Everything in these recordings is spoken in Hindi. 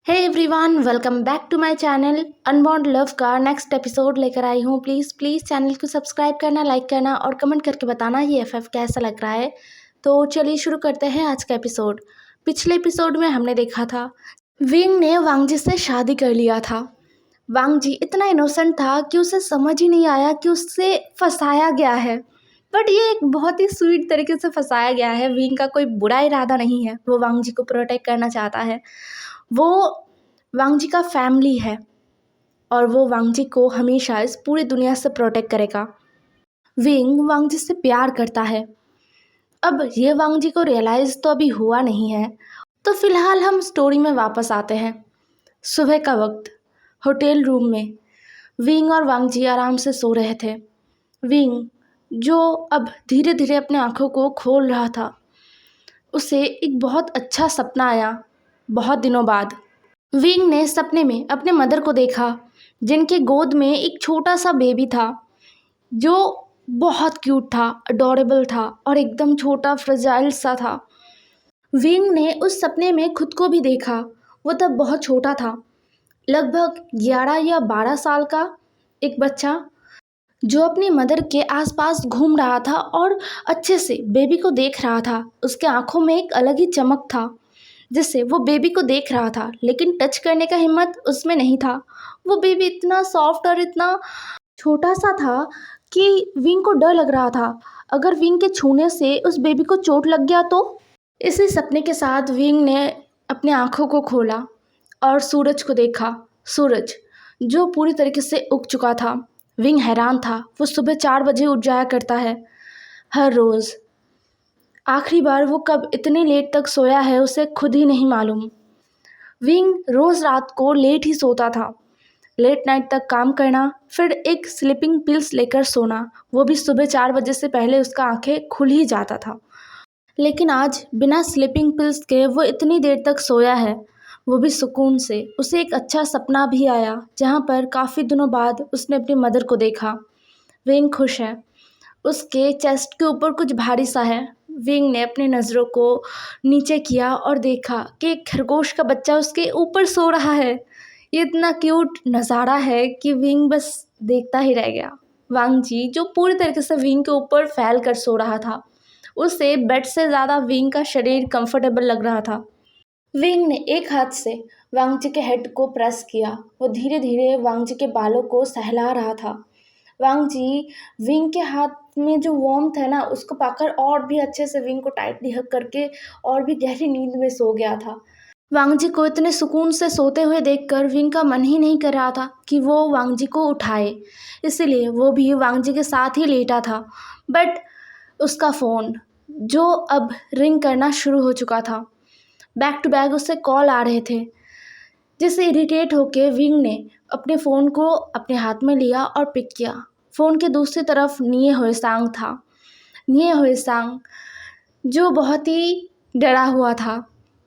Hey everyone, welcome back to my channel. Unbound love का नेक्स्ट एपिसोड लेकर आई हूँ। प्लीज़ प्लीज़ चैनल को सब्सक्राइब करना, लाइक करना और कमेंट करके बताना ये एफएफ कैसा लग रहा है। तो चलिए शुरू करते हैं आज का एपिसोड। पिछले एपिसोड में हमने देखा था विंग ने वांगजी से शादी कर लिया था। वांगजी इतना इनोसेंट था कि उसे समझ ही नहीं आया कि उससे फंसाया गया है। बट ये एक बहुत ही स्वीट तरीके से फंसाया गया है। विंग का कोई बुरा इरादा नहीं है, वो वांगजी को प्रोटेक्ट करना चाहता है। वो वांगजी का फैमिली है और वो वांगजी को हमेशा इस पूरी दुनिया से प्रोटेक्ट करेगा। विंग वांगजी से प्यार करता है। अब ये वांगजी को रियलाइज़ तो अभी हुआ नहीं है। तो फिलहाल हम स्टोरी में वापस आते हैं। सुबह का वक्त, होटल रूम में विंग और वांगजी आराम से सो रहे थे। विंग जो अब धीरे धीरे अपने आँखों को खोल रहा था, उसे एक बहुत अच्छा सपना आया। बहुत दिनों बाद विंग ने सपने में अपने मदर को देखा, जिनके गोद में एक छोटा सा बेबी था जो बहुत क्यूट था, अडोरेबल था और एकदम छोटा फ्रेजाइल सा था। विंग ने उस सपने में खुद को भी देखा। वो तब बहुत छोटा था, लगभग 11 या 12 साल का एक बच्चा जो अपनी मदर के आसपास घूम रहा था और अच्छे से बेबी को देख रहा था। उसके आंखों में एक अलग ही चमक था जिससे वो बेबी को देख रहा था, लेकिन टच करने का हिम्मत उसमें नहीं था। वो बेबी इतना सॉफ्ट और इतना छोटा सा था कि विंग को डर लग रहा था, अगर विंग के छूने से उस बेबी को चोट लग गया तो। इसी सपने के साथ विंग ने अपनी आंखों को खोला और सूरज को देखा। सूरज जो पूरी तरीके से उग चुका था। विंग हैरान था। वो सुबह 4 बजे उठ जाया करता है हर रोज़। आखिरी बार वो कब इतने लेट तक सोया है उसे खुद ही नहीं मालूम। विंग रोज़ रात को लेट ही सोता था, लेट नाइट तक काम करना, फिर एक स्लीपिंग पिल्स लेकर सोना। वो भी सुबह 4 बजे से पहले उसका आंखें खुल ही जाता था। लेकिन आज बिना स्लीपिंग पिल्स के वो इतनी देर तक सोया है, वो भी सुकून से। उसे एक अच्छा सपना भी आया जहाँ पर काफ़ी दिनों बाद उसने अपनी मदर को देखा। विंग खुश है। उसके चेस्ट के ऊपर कुछ भारी सा है। विंग ने अपनी नज़रों को नीचे किया और देखा कि एक खरगोश का बच्चा उसके ऊपर सो रहा है। ये इतना क्यूट नज़ारा है कि विंग बस देखता ही रह गया। वांगजी जो पूरी तरीके से विंग के ऊपर फैल कर सो रहा था, उसे बेड से ज़्यादा विंग का शरीर कंफर्टेबल लग रहा था। विंग ने एक हाथ से वांगजी के हेड को प्रेस किया। वो धीरे धीरे वांगजी के बालों को सहला रहा था। वांगजी विंग के हाथ में जो वार्मथ है ना, उसको पाकर और भी अच्छे से विंग को टाइटली हग करके और भी गहरी नींद में सो गया था। वांगजी को इतने सुकून से सोते हुए देखकर विंग का मन ही नहीं कर रहा था कि वो वांगजी को उठाए, इसीलिए वो भी वांगजी के साथ ही लेटा था। बट उसका फ़ोन जो अब रिंग करना शुरू हो चुका था, बैक टू बैक उससे कॉल आ रहे थे, जिससे इरिटेट होकर विंग ने अपने फ़ोन को अपने हाथ में लिया और पिक किया। फ़ोन के दूसरी तरफ निये हुएसांग था। निये हुएसांग जो बहुत ही डरा हुआ था,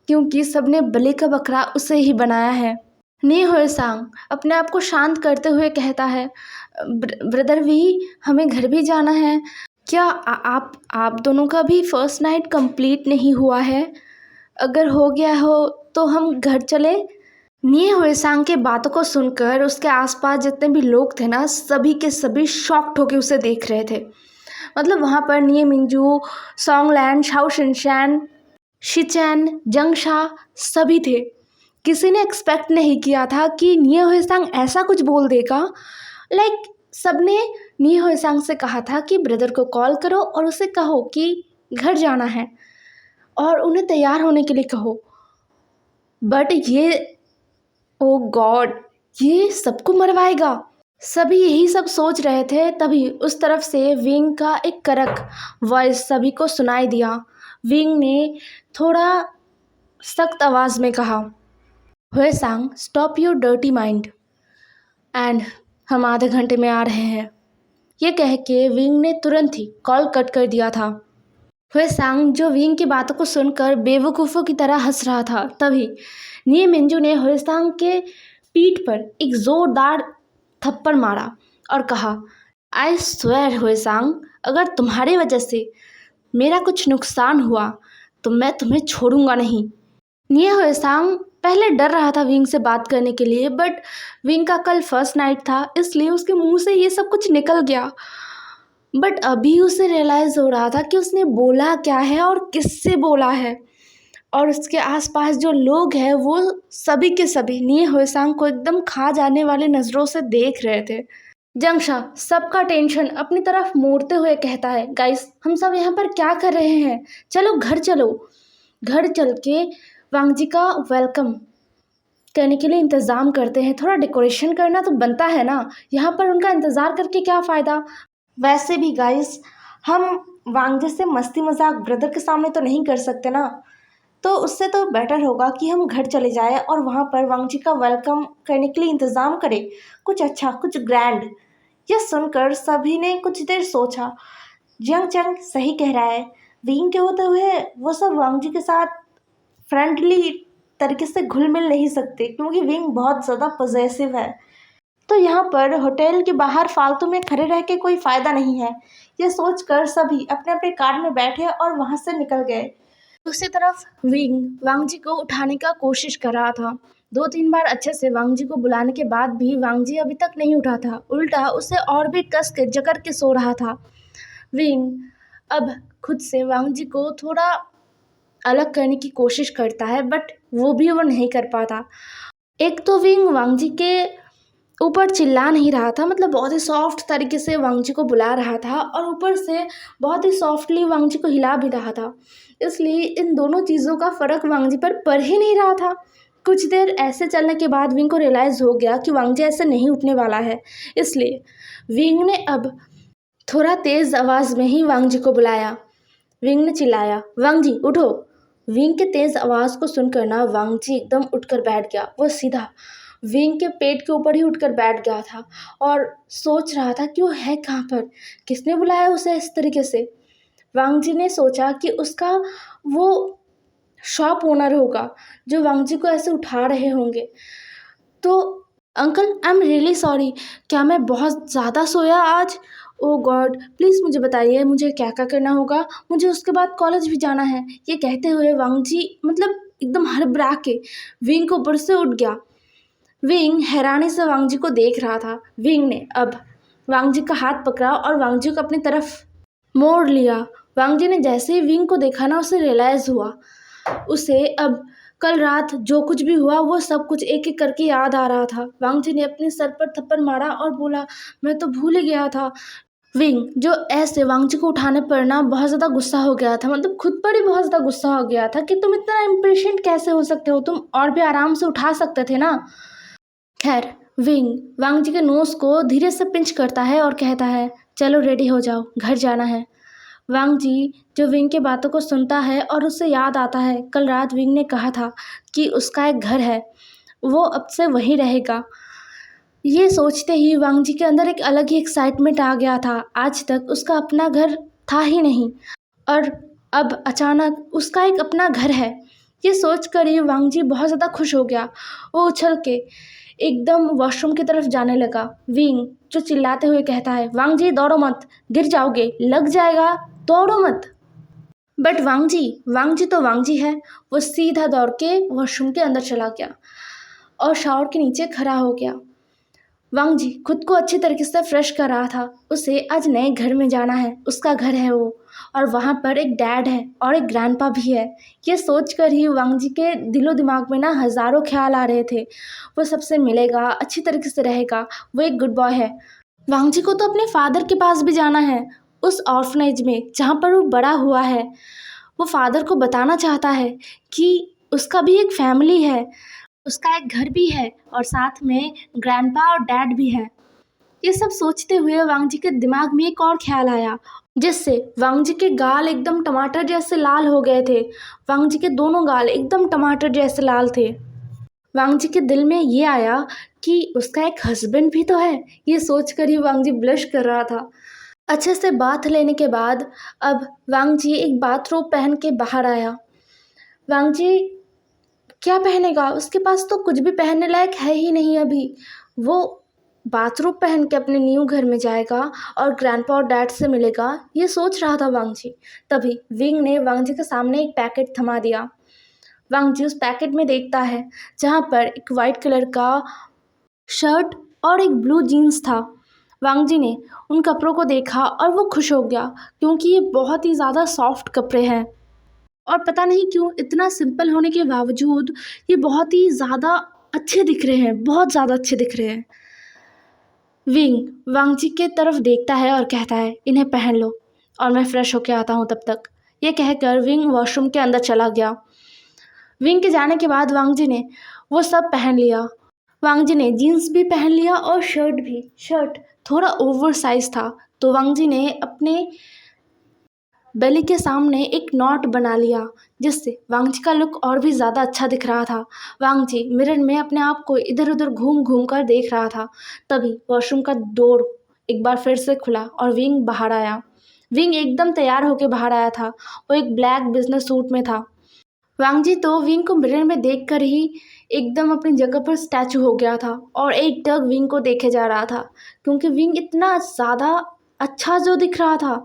क्योंकि सबने बलि का बकरा उसे ही बनाया है। निये हुएसांग अपने आप को शांत करते हुए कहता है, ब्रदर वी, हमें घर भी जाना है। क्या आप दोनों का भी फर्स्ट नाइट कंप्लीट नहीं हुआ है? अगर हो गया हो तो हम घर चले। निये हुएसांग के बातों को सुनकर उसके आसपास जितने भी लोग थे ना, सभी के सभी शॉक्ड होकर उसे देख रहे थे। मतलब वहाँ पर निये मिंजू, सॉन्गलैंड, शाओ शिनचैन, शिचैन, जंगशा सभी थे। किसी ने एक्सपेक्ट नहीं किया था कि निये हुएसांग ऐसा कुछ बोल देगा। सबने निये हुएसांग से कहा था कि ब्रदर को कॉल करो और उसे कहो कि घर जाना है और उन्हें तैयार होने के लिए कहो। बट ये, ओ गॉड, ये सबको मरवाएगा। सभी यही सब सोच रहे थे, तभी उस तरफ से विंग का एक कड़क वॉइस सभी को सुनाई दिया। विंग ने थोड़ा सख्त आवाज़ में कहा, हुएसांग, stop your dirty mind and हम आधे घंटे में आ रहे हैं। ये कह के विंग ने तुरंत ही कॉल कट कर दिया था। हुएसांग जो विंग की बातों को सुनकर बेवकूफ़ों की तरह हंस रहा था, तभी निये मिंजू ने हुएसांग के पीठ पर एक ज़ोरदार थप्पड़ मारा और कहा, आई स्वेयर हुएसांग, अगर तुम्हारी वजह से मेरा कुछ नुकसान हुआ तो मैं तुम्हें छोड़ूंगा नहीं। निये हुएसांग पहले डर रहा था विंग से बात करने के लिए, बट विंग का कल फर्स्ट नाइट था, इसलिए उसके मुंह से ये सब कुछ निकल गया। बट अभी उसे रियलाइज़ हो रहा था कि उसने बोला क्या है और किससे बोला है, और उसके आसपास जो लोग हैं वो सभी के सभी निये हुएसांग को एकदम खा जाने वाली नज़रों से देख रहे थे। जंगशा सबका टेंशन अपनी तरफ मोड़ते हुए कहता है, गाइस हम सब यहाँ पर क्या कर रहे हैं, चलो घर चलो। घर चल के वांग जी का वेलकम करने के लिए इंतज़ाम करते हैं, थोड़ा डेकोरेशन करना तो बनता है ना, यहाँ पर उनका इंतज़ार करके क्या फ़ायदा। वैसे भी गाइस हम वांग जी से मस्ती मजाक ब्रदर के सामने तो नहीं कर सकते ना, तो उससे तो बेटर होगा कि हम घर चले जाएं और वहाँ पर वांग जी का वेलकम करने के लिए इंतज़ाम करें, कुछ अच्छा कुछ ग्रैंड। यह सुनकर सभी ने कुछ देर सोचा। जियांग चंग सही कह रहा है, विंग के होते हुए वो सब वांग जी के साथ फ्रेंडली तरीके से घुल मिल नहीं सकते, क्योंकि विंग बहुत ज़्यादा पॉजेसिव है। तो यहाँ पर होटल के बाहर फालतू में खड़े रह के कोई फ़ायदा नहीं है। यह सोचकर सभी अपने अपने कार में बैठे और वहाँ से निकल गए। दूसरी तरफ विंग वांग जी को उठाने का कोशिश कर रहा था। 2-3 बार अच्छे से वांग जी को बुलाने के बाद भी वांग जी अभी तक नहीं उठा था, उल्टा उसे और भी कस के जकड़ के सो रहा था। विंग अब खुद से वांग जी को थोड़ा अलग करने की कोशिश करता है, बट वो नहीं कर पाता। एक तो विंग वांग जी के ऊपर चिल्ला नहीं रहा था, मतलब बहुत ही सॉफ्ट तरीके से वांग जी को बुला रहा था, और ऊपर से बहुत ही सॉफ्टली वांग जी को हिला भी रहा था, इसलिए इन दोनों चीज़ों का फ़र्क वांग जी पर पड़ ही नहीं रहा था। कुछ देर ऐसे चलने के बाद विंग को रियलाइज़ हो गया कि वांग जी ऐसे नहीं उठने वाला है, इसलिए विंग ने अब थोड़ा तेज़ आवाज़ में ही वांग जी को बुलाया। विंग ने चिल्लाया, वांग जी उठो। विंग के तेज़ आवाज़ को सुनकर ना वांग जी एकदम उठकर बैठ गया। वो सीधा विंग के पेट के ऊपर ही उठकर बैठ गया था और सोच रहा था कि वो है कहाँ पर, किसने बुलाया उसे इस तरीके से। वांग जी ने सोचा कि उसका वो शॉप ओनर होगा जो वांग जी को ऐसे उठा रहे होंगे। तो uncle I am really sorry, क्या मैं बहुत ज़्यादा सोया आज? ओ गॉड प्लीज़ मुझे बताइए मुझे क्या क्या करना होगा, मुझे उसके बाद कॉलेज भी जाना है। ये कहते हुए वांग जी मतलब एकदम हड़बड़ा के विंग के ऊपर से उठ गया। विंग हैरानी से वांग जी को देख रहा था। विंग ने अब वांग जी का हाथ पकड़ा और वांग जी को अपनी तरफ मोड़ लिया। वांग जी ने जैसे ही विंग को देखा ना, उसे रियलाइज़ हुआ, उसे अब कल रात जो कुछ भी हुआ वो सब कुछ एक एक करके याद आ रहा था। वांग जी ने अपने सर पर थप्पड़ मारा और बोला, मैं तो भूल ही गया था। विंग जो ऐसे वांग जी को उठाने पर ना बहुत ज़्यादा गुस्सा हो गया था, मतलब खुद पर ही बहुत ज़्यादा गुस्सा हो गया था कि तुम इतना इम्पेशेंट कैसे हो सकते हो, तुम और भी आराम से उठा सकते थे ना। खैर विंग वांग जी के नोज को धीरे से पिंच करता है और कहता है, चलो रेडी हो जाओ, घर जाना है। वांग जी जो विंग के बातों को सुनता है और उसे याद आता है कल रात विंग ने कहा था कि उसका एक घर है, वो अब से वहीं रहेगा। ये सोचते ही वांग जी के अंदर एक अलग ही एक्साइटमेंट आ गया था। आज तक उसका अपना घर था ही नहीं और अब अचानक उसका एक अपना घर है। ये सोच कर ही वांग जी बहुत ज़्यादा खुश हो गया। वो उछल के एकदम वॉशरूम की तरफ जाने लगा। विंग जो चिल्लाते हुए कहता है, वांग जी दौड़ो मत, गिर जाओगे, लग जाएगा, दौड़ो मत। बट वांग जी तो वांग जी है। वो सीधा दौड़ के वॉशरूम के अंदर चला गया और शावर के नीचे खड़ा हो गया। वांग जी खुद को अच्छी तरीके से फ्रेश कर रहा था। उसे आज नए घर में जाना है, उसका घर है वो, और वहाँ पर एक डैड है और एक ग्रैंडपा भी है। ये सोचकर ही वांग जी के दिलो दिमाग में ना हज़ारों ख्याल आ रहे थे। वो सबसे मिलेगा, अच्छी तरीके से रहेगा, वो एक गुड बॉय है। वांग जी को तो अपने फादर के पास भी जाना है, उस ऑर्फनेज में जहाँ पर वो बड़ा हुआ है। वो फादर को बताना चाहता है कि उसका भी एक फैमिली है, उसका एक घर भी है और साथ में ग्रैंडपा और डैड भी है। ये सब सोचते हुए वांग जी के दिमाग में एक और ख्याल आया, जिससे वांग जी के गाल एकदम टमाटर जैसे लाल हो गए थे। वांग जी के दोनों गाल एकदम टमाटर जैसे लाल थे। वांग जी के दिल में ये आया कि उसका एक हस्बैंड भी तो है। ये सोचकर ही वांग जी ब्लश कर रहा था। अच्छे से बाथ लेने के बाद अब वांग जी एक बाथरोब पहन के बाहर आया। वांग जी क्या पहनेगा, उसके पास तो कुछ भी पहनने लायक है ही नहीं अभी। वो बाथरोब पहन के अपने न्यू घर में जाएगा और ग्रैंडपा और डैड से मिलेगा, ये सोच रहा था वांग जी। तभी विंग ने वांग जी के सामने एक पैकेट थमा दिया। वांग जी उस पैकेट में देखता है जहाँ पर एक वाइट कलर का शर्ट और एक ब्लू जीन्स था। वांग जी ने उन कपड़ों को देखा और वो खुश हो गया क्योंकि ये बहुत ही ज़्यादा सॉफ्ट कपड़े हैं और पता नहीं क्यों इतना सिंपल होने के बावजूद ये बहुत ही ज़्यादा अच्छे दिख रहे हैं, बहुत ज़्यादा अच्छे दिख रहे हैं। विंग वांग जी के तरफ देखता है और कहता है इन्हें पहन लो और मैं फ्रेश होके आता हूँ तब तक। ये कहकर विंग वॉशरूम के अंदर चला गया। विंग के जाने के बाद वांग जी ने वो सब पहन लिया। वांग जी ने जीन्स भी पहन लिया और शर्ट भी। शर्ट थोड़ा ओवर साइज था तो वांग जी ने अपने बेली के सामने एक नॉट बना लिया जिससे वांग जी का लुक और भी ज़्यादा अच्छा दिख रहा था। वांग जी मिरर में अपने आप को इधर उधर घूम घूम कर देख रहा था। तभी वॉशरूम का डोर एक बार फिर से खुला और विंग बाहर आया। विंग एकदम तैयार होकर बाहर आया था। वो एक ब्लैक बिजनेस सूट में था। वांग जी तो विंग को मिरर में देखकर ही एकदम अपनी जगह पर स्टैचू हो गया था और एक टक विंग को देखे जा रहा था क्योंकि विंग इतना ज़्यादा अच्छा जो दिख रहा था।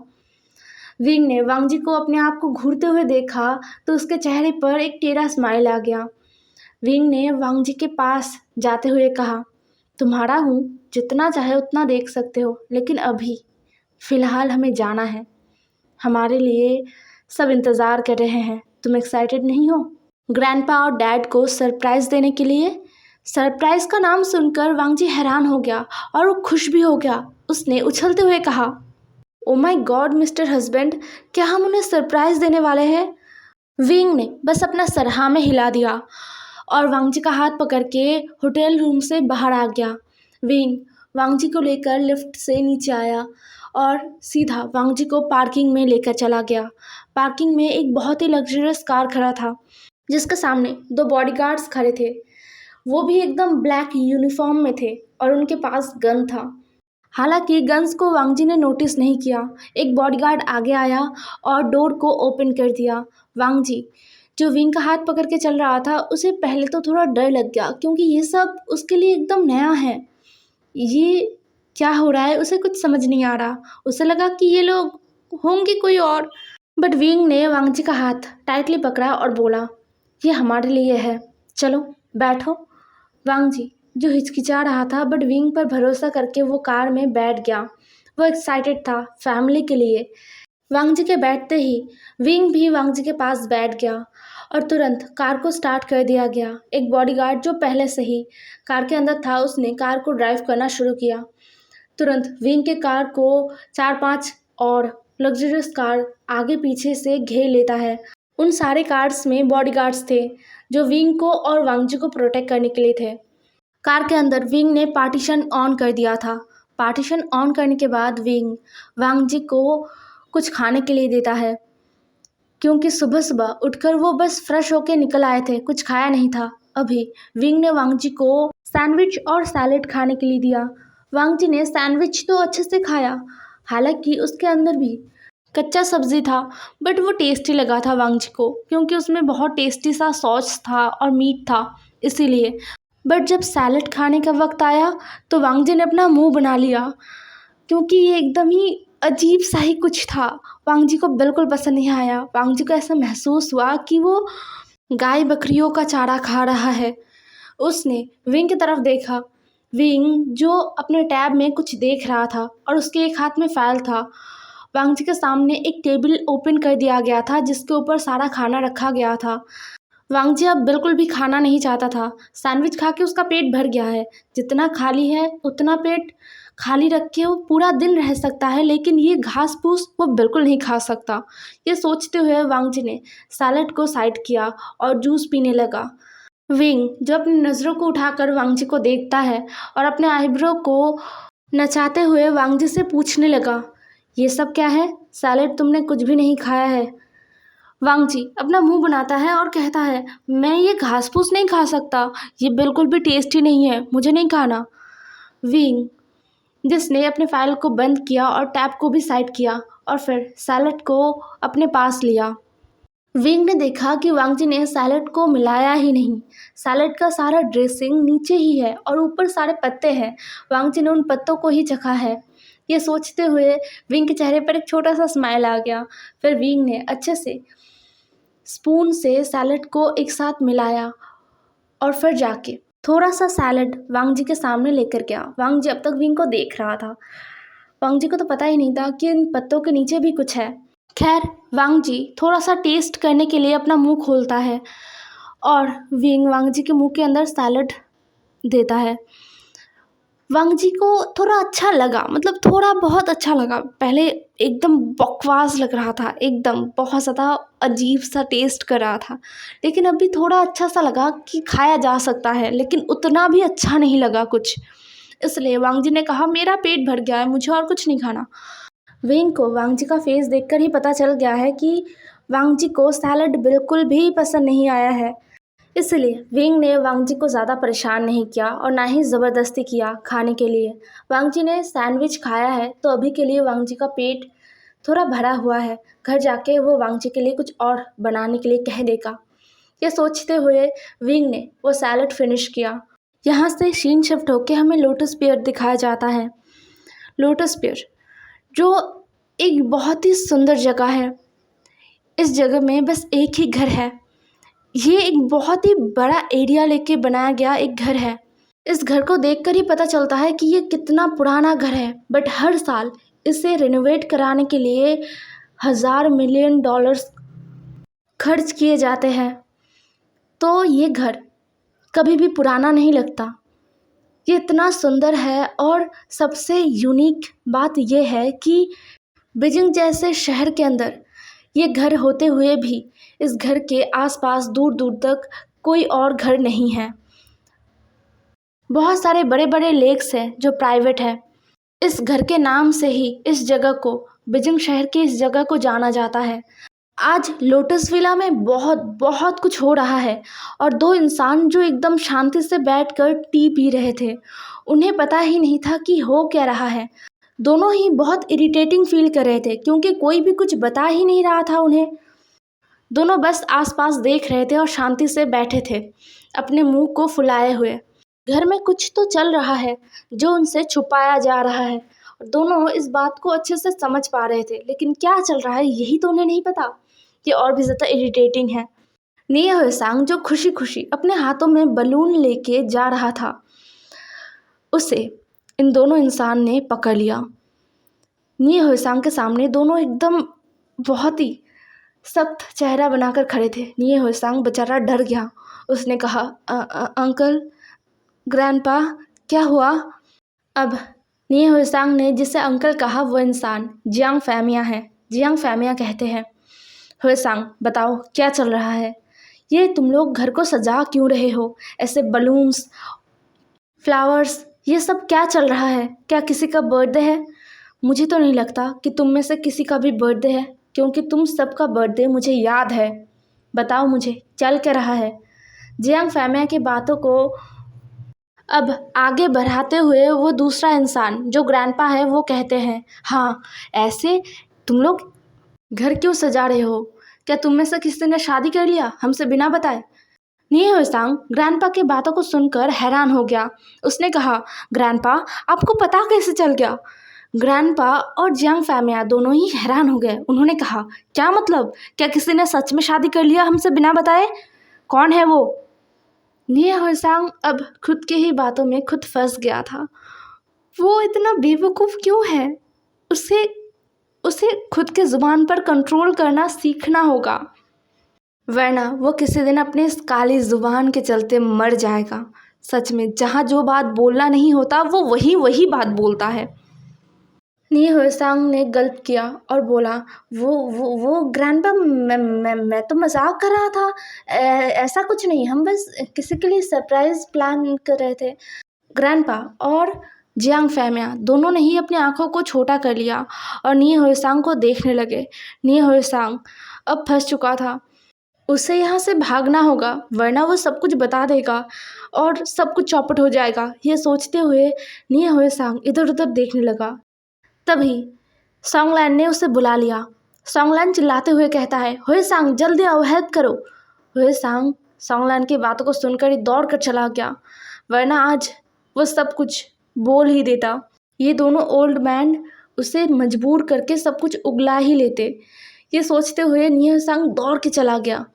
विंग ने वांग जी को अपने आप को घूरते हुए देखा तो उसके चेहरे पर एक टेढ़ा स्माइल आ गया। विंग ने वांग जी के पास जाते हुए कहा, तुम्हारा हूँ, जितना चाहे उतना देख सकते हो, लेकिन अभी फ़िलहाल हमें जाना है। हमारे लिए सब इंतज़ार कर रहे हैं। तुम एक्साइटेड नहीं हो ग्रैंडपा और डैड को सरप्राइज़ देने के लिए? सरप्राइज़ का नाम सुनकर वांग जी हैरान हो गया और वो खुश भी हो गया। उसने उछलते हुए कहा, oh my God mister husband, क्या हम उन्हें सरप्राइज़ देने वाले हैं? विंग ने बस अपना सर हाँ में हिला दिया और वांग जी का हाथ पकड़ के होटल रूम से बाहर आ गया। विंग वांग जी को लेकर लिफ्ट से नीचे आया और सीधा वांग जी को पार्किंग में लेकर चला गया। पार्किंग में एक बहुत ही लग्जरियस कार खड़ा था जिसके सामने दो बॉडीगार्ड्स खड़े थे। वो भी एकदम ब्लैक यूनिफॉर्म में थे और उनके पास गन था। हालांकि गन्स को वांग जी ने नोटिस नहीं किया। एक बॉडीगार्ड आगे आया और डोर को ओपन कर दिया। वांग जी जो विंग का हाथ पकड़ के चल रहा था उसे पहले तो थोड़ा डर लग गया क्योंकि ये सब उसके लिए एकदम नया है। ये क्या हो रहा है उसे कुछ समझ नहीं आ रहा। उसे लगा कि ये लोग होंगे कोई और। बट विंग ने वांग जी का हाथ टाइटली पकड़ा और बोला, ये हमारे लिए है, चलो बैठो। वांग जी जो हिचकिचा रहा था बट विंग पर भरोसा करके वो कार में बैठ गया। वो एक्साइटेड था फैमिली के लिए। वांग जी के बैठते ही विंग भी वांग जी के पास बैठ गया और तुरंत कार को स्टार्ट कर दिया गया। एक बॉडीगार्ड जो पहले से ही कार के अंदर था उसने कार को ड्राइव करना शुरू किया। तुरंत विंग के कार को 4-5 और लग्जरियस कार आगे पीछे से घेर लेता है। उन सारे कार्स में बॉडीगार्ड्स थे जो विंग को और वांग जी को प्रोटेक्ट करने के लिए थे। कार के अंदर विंग ने पार्टीशन ऑन कर दिया था। पार्टीशन ऑन करने के बाद विंग वांग जी को कुछ खाने के लिए देता है क्योंकि सुबह सुबह उठकर वो बस फ्रेश होके निकल आए थे, कुछ खाया नहीं था अभी। विंग ने वांग जी को सैंडविच और सैलेड खाने के लिए दिया। वांग जी ने सैंडविच तो अच्छे से खाया, हालांकि उसके अंदर भी कच्चा सब्जी था बट वो टेस्टी लगा था वांग जी को क्योंकि उसमें बहुत टेस्टी सा सॉस था और मीट था इसीलिए। बट जब सैलेड खाने का वक्त आया तो वांग जी ने अपना मुंह बना लिया क्योंकि ये एकदम ही अजीब सा ही कुछ था। वांग जी को बिल्कुल पसंद नहीं आया। वांग जी को ऐसा महसूस हुआ कि वो गाय बकरियों का चारा खा रहा है। उसने विंग की तरफ देखा। विंग जो अपने टैब में कुछ देख रहा था और उसके एक हाथ में फाइल था। वांग जी के सामने एक टेबल ओपन कर दिया गया था जिसके ऊपर सारा खाना रखा गया था। वांग जी अब बिल्कुल भी खाना नहीं चाहता था। सैंडविच खा के उसका पेट भर गया है। जितना खाली है उतना पेट खाली रख के वो पूरा दिन रह सकता है, लेकिन ये घास फूस वो बिल्कुल नहीं खा सकता। ये सोचते हुए वांग जी ने सैलेड को साइड किया और जूस पीने लगा। विंग जो अपनी नज़रों को उठाकर वांग जी को देखता है और अपने आईब्रो को नचाते हुए वांग जी से पूछने लगा, ये सब क्या है? सैलेड तुमने कुछ भी नहीं खाया है। वांग जी अपना मुंह बनाता है और कहता है, मैं ये घास फूस नहीं खा सकता, ये बिल्कुल भी टेस्टी नहीं है, मुझे नहीं खाना। विंग जिसने अपने फाइल को बंद किया और टैब को भी साइड किया और फिर सैलेड को अपने पास लिया। विंग ने देखा कि वांग जी ने सैलेड को मिलाया ही नहीं। सैलेड का सारा ड्रेसिंग नीचे ही है और ऊपर सारे पत्ते हैं। वांग जी ने उन पत्तों को ही चखा है। ये सोचते हुए विंग के चेहरे पर एक छोटा सा स्माइल आ गया। फिर विंग ने अच्छे से स्पून से सैलड को एक साथ मिलाया और फिर जाके थोड़ा सा सैलड वांग जी के सामने लेकर गया। वांग जी अब तक विंग को देख रहा था। वांग जी को तो पता ही नहीं था कि इन पत्तों के नीचे भी कुछ है। खैर, वांग जी थोड़ा सा टेस्ट करने के लिए अपना मुंह खोलता है और विंग वांग जी के मुंह के अंदर सैलड देता है। वांग जी को थोड़ा अच्छा लगा, मतलब थोड़ा बहुत अच्छा लगा। पहले एकदम बकवास लग रहा था, एकदम बहुत ज़्यादा अजीब सा टेस्ट कर रहा था, लेकिन अभी थोड़ा अच्छा सा लगा कि खाया जा सकता है, लेकिन उतना भी अच्छा नहीं लगा कुछ। इसलिए वांग जी ने कहा मेरा पेट भर गया है, मुझे और कुछ नहीं खाना। विंग को वांग जी का फेस देखकर ही पता चल गया है कि वांग जी को सैलड बिल्कुल भी पसंद नहीं आया है। इसलिए विंग ने वांग जी को ज़्यादा परेशान नहीं किया और ना ही ज़बरदस्ती किया खाने के लिए। वांग जी ने सैंडविच खाया है तो अभी के लिए वांग जी का पेट थोड़ा भरा हुआ है। घर जाके वो वांग जी के लिए कुछ और बनाने के लिए कह देगा। ये सोचते हुए विंग ने वो सैलड फिनिश किया। यहाँ से सीन शिफ्ट होकर हमें लोटस पियर दिखाया जाता है। लोटस पियर जो एक बहुत ही सुंदर जगह है। इस जगह में बस एक ही घर है। ये एक बहुत ही बड़ा एरिया लेके बनाया गया एक घर है। इस घर को देखकर ही पता चलता है कि ये कितना पुराना घर है, बट हर साल इसे रिनोवेट कराने के लिए $1,000 मिलियन खर्च किए जाते हैं। तो ये घर कभी भी पुराना नहीं लगता। ये इतना सुंदर है और सबसे यूनिक बात ये है कि बीजिंग जैसे शहर के अंदर ये घर होते हुए भी इस घर के आसपास दूर दूर तक कोई और घर नहीं है। बहुत सारे बड़े बड़े लेक्स हैं जो प्राइवेट है। इस घर के नाम से ही इस जगह को, बीजिंग शहर की इस जगह को जाना जाता है। आज लोटस विला में बहुत बहुत कुछ हो रहा है और दो इंसान जो एकदम शांति से बैठकर टी पी रहे थे, उन्हें पता ही नहीं था कि हो क्या रहा है। दोनों ही बहुत इरिटेटिंग फील कर रहे थे क्योंकि कोई भी कुछ बता ही नहीं रहा था उन्हें। दोनों बस आसपास देख रहे थे और शांति से बैठे थे, अपने मुंह को फुलाए हुए। घर में कुछ तो चल रहा है जो उनसे छुपाया जा रहा है और दोनों इस बात को अच्छे से समझ पा रहे थे, लेकिन क्या चल रहा है यही तो उन्हें नहीं पता। ये और भी ज़्यादा इरिटेटिंग है। निये हुएसांग जो खुशी खुशी अपने हाथों में बलून लेके जा रहा था, उसे इन दोनों इंसान ने पकड़ लिया। निये हुएसांग के सामने दोनों एकदम बहुत ही सख्त चेहरा बनाकर खड़े थे। निये हुएसांग बेचारा डर गया। उसने कहा अंकल, ग्रैंडपा, क्या हुआ? अब निये हुएसांग ने जिसे अंकल कहा वो इंसान जियांग फैमिया है। जियांग फैमिया कहते हैं, हुएसांग बताओ क्या चल रहा है? ये तुम लोग घर को सजा क्यों रहे हो? ऐसे बलून्स, फ्लावर्स, ये सब क्या चल रहा है? क्या किसी का बर्थडे है? मुझे तो नहीं लगता कि तुम में से किसी का भी बर्थडे है, क्योंकि तुम सबका बर्थडे मुझे याद है। बताओ मुझे चल क्या रहा है? जियांग फैमिया की बातों को अब आगे बढ़ाते हुए वो दूसरा इंसान जो ग्रैंडपा है वो कहते हैं, हाँ ऐसे तुम लोग घर क्यों सजा रहे हो? क्या तुम में से किसी ने शादी कर लिया हमसे बिना बताए? निये हुएसांग ग्रैंडपा की बातों को सुनकर हैरान हो गया। उसने कहा, ग्रैंडपा आपको पता कैसे चल गया? ग्रैंडपा और जियांग फैमिया दोनों ही हैरान हो गए। उन्होंने कहा, क्या मतलब? क्या किसी ने सच में शादी कर लिया हमसे बिना बताए? कौन है वो? निये हुएसांग अब खुद की ही बातों में खुद फंस गया था। वो इतना बेवकूफ़ क्यों है? उसे उसे खुद के ज़ुबान पर कंट्रोल करना सीखना होगा, वरना वो किसी दिन अपने इस काली ज़ुबान के चलते मर जाएगा। सच में जहाँ जो बात बोलना नहीं होता वो वही बात बोलता है। निये हुएसांग ने गल्प किया और बोला, वो ग्रैंडपा, मैं तो मजाक कर रहा था। ऐसा कुछ नहीं, हम बस किसी के लिए सरप्राइज प्लान कर रहे थे। ग्रैंडपा और जियांग फैमिया दोनों ने ही अपनी आंखों को छोटा कर लिया और निये हुएसांग को देखने लगे। निये हुएसांग अब फंस चुका था। उसे यहाँ से भागना होगा, वरना वो सब कुछ बता देगा और सब कुछ चौपट हो जाएगा। ये सोचते हुए निये हुएसांग इधर उधर देखने लगा। तभी सॉन्गलैन ने उसे बुला लिया। सॉन्गलैन चिल्लाते हुए कहता है, हुएसांग जल्दी आओ, हेल्प करो। हुएसांग सॉन्गलैन की बातों को सुनकर ही दौड़ कर चला गया, वरना आज वो सब कुछ बोल ही देता। ये दोनों ओल्ड मैन उसे मजबूर करके सब कुछ उगला ही लेते। ये सोचते हुए निये हुएसांग दौड़ के चला गया।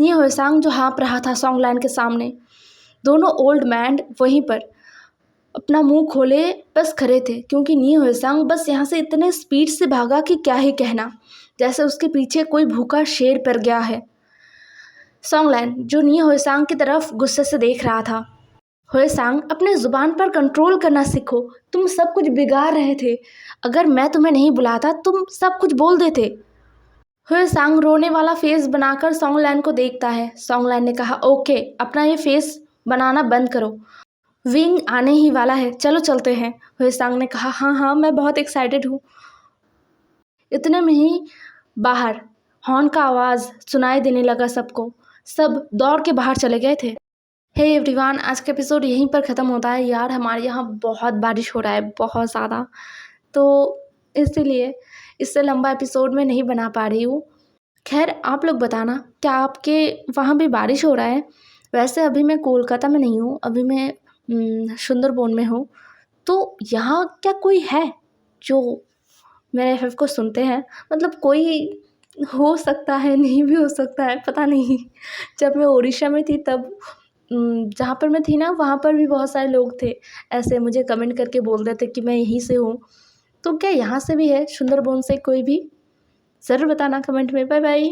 नी होएसांग जो हाँफ रहा था सॉन्गलैन के सामने। दोनों ओल्ड मैन वहीं पर अपना मुंह खोले बस खड़े थे, क्योंकि नी होएसांग बस यहाँ से इतने स्पीड से भागा कि क्या ही कहना, जैसे उसके पीछे कोई भूखा शेर पड़ गया है। सॉन्गलैन जो नी होएसांग की तरफ गुस्से से देख रहा था। होएसांग, अपने ज़ुबान पर कंट्रोल करना सीखो, तुम सब कुछ बिगाड़ रहे थे। अगर मैं तुम्हें नहीं बुलाता तुम सब कुछ बोल देते। होएसांग रोने वाला फेस बनाकर सॉन्गलैन को देखता है। सॉन्गलैन ने कहा, ओके, अपना ये फेस बनाना बंद करो, विंग आने ही वाला है, चलो चलते हैं। होएसांग ने कहा, हाँ हाँ, मैं बहुत एक्साइटेड हूँ। इतने में ही बाहर हॉर्न का आवाज़ सुनाई देने लगा सबको। सब दौड़ के बाहर चले गए थे। हे एवरीवन, आज का एपिसोड यहीं पर ख़त्म होता है। यार हमारे यहाँ बहुत बारिश हो रहा है, बहुत ज़्यादा, तो इसीलिए इससे लंबा एपिसोड मैं नहीं बना पा रही हूँ। खैर, आप लोग बताना, क्या आपके वहाँ भी बारिश हो रहा है? वैसे अभी मैं कोलकाता में नहीं हूँ, अभी मैं सुंदरबन में हूँ। तो यहाँ क्या कोई है जो मेरे एफएफ को सुनते हैं? मतलब कोई हो सकता है, नहीं भी हो सकता है, पता नहीं। जब मैं उड़ीसा में थी तब जहाँ पर मैं थी ना, वहाँ पर भी बहुत सारे लोग थे, ऐसे मुझे कमेंट करके बोल रहे थे कि मैं यहीं से हूँ। तो क्या यहाँ से भी है, सुंदरबन से कोई भी? ज़रूर बताना कमेंट में। Bye bye.